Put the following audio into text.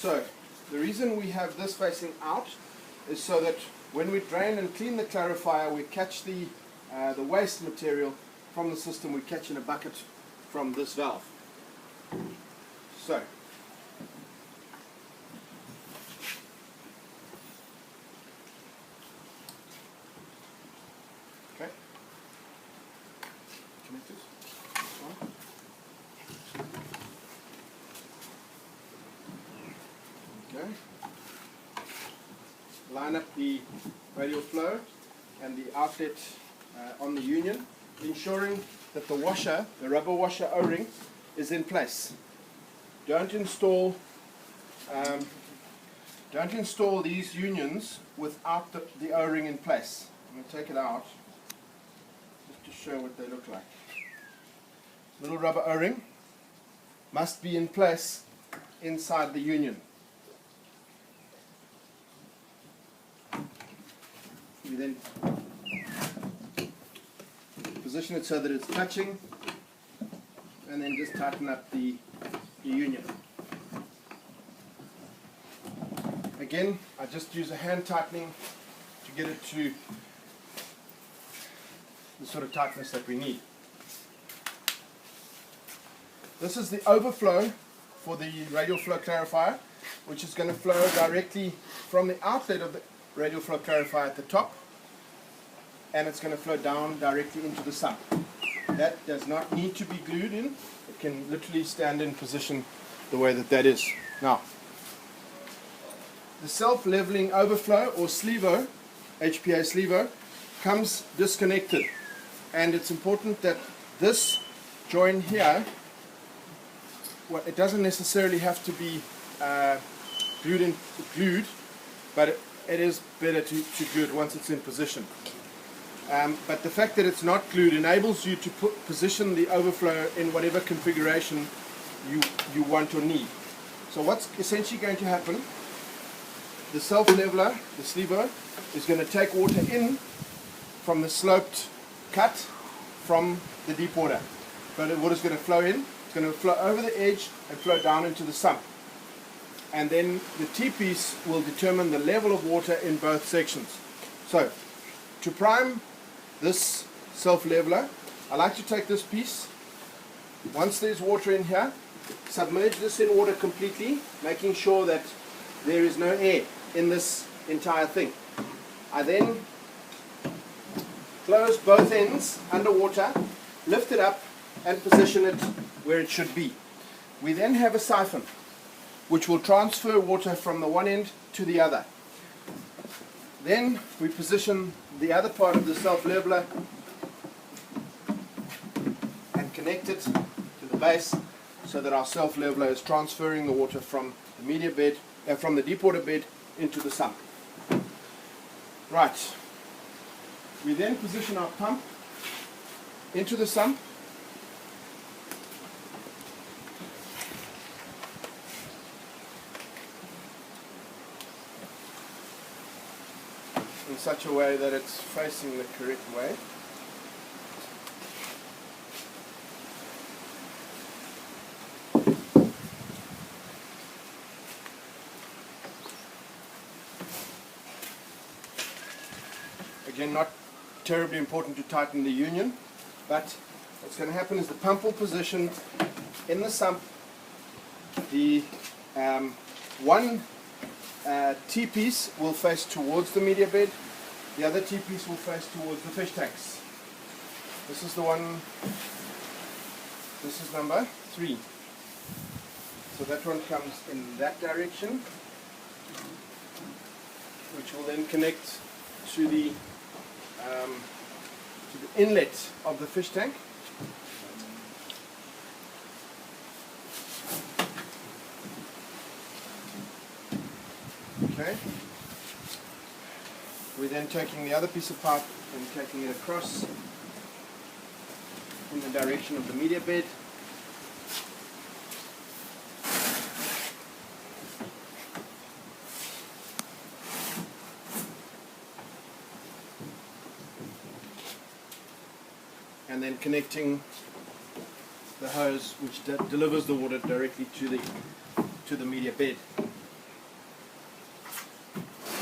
So the reason we have this facing out is so that when we drain and clean the clarifier, we catch the waste material from the system, we catch in a bucket from this valve. So okay, connect this. Okay. Line up the radial flow and the outlet on the union, ensuring that the washer, the rubber washer O-ring, is in place. Don't install these unions without the O-ring in place. I'm going to take it out just to show what they look like. Little rubber O-ring must be in place inside the union. We then position it so that it's touching, and then just tighten up the union. Again, I just use a hand tightening to get it to the sort of tightness that we need. This is the overflow for the radial flow clarifier, which is going to flow directly from the outlet of the radial flow clarifier at the top, and it's going to flow down directly into the sump. That does not need to be glued in. It can literally stand in position the way that is. Now, the self-leveling overflow, or sleevo, HPA sleevo, comes disconnected, and it's important that this join here, well, it doesn't necessarily have to be glued, but it is better to glue it once it's in position. But the fact that it's not glued enables you to position the overflow in whatever configuration you want or need. So what's essentially going to happen, the self-leveler, the sleevo, is going to take water in from the sloped cut from the deep water. But the water's going to flow in, it's going to flow over the edge and flow down into the sump. And then the T-piece will determine the level of water in both sections. So, to prime this self-leveler, I like to take this piece, once there's water in here, submerge this in water completely, making sure that there is no air in this entire thing. I then close both ends underwater, lift it up, and position it where it should be. We then have a siphon, which will transfer water from the one end to the other. Then we position the other part of the self-leveler and connect it to the base so that our self-leveler is transferring the water from the media bed, from the deep water bed into the sump. Right. We then position our pump into the sump. In such a way that it's facing the correct way. Again, not terribly important to tighten the union, but what's going to happen is the pump will position in the sump. The one T-piece will face towards the media bed, the other T-piece will face towards the fish tanks. This is the one, this is number 3. So that one comes in that direction, which will then connect to the inlet of the fish tank. Okay. We're then taking the other piece of pipe and taking it across in the direction of the media bed. And then connecting the hose which delivers the water directly to the media bed.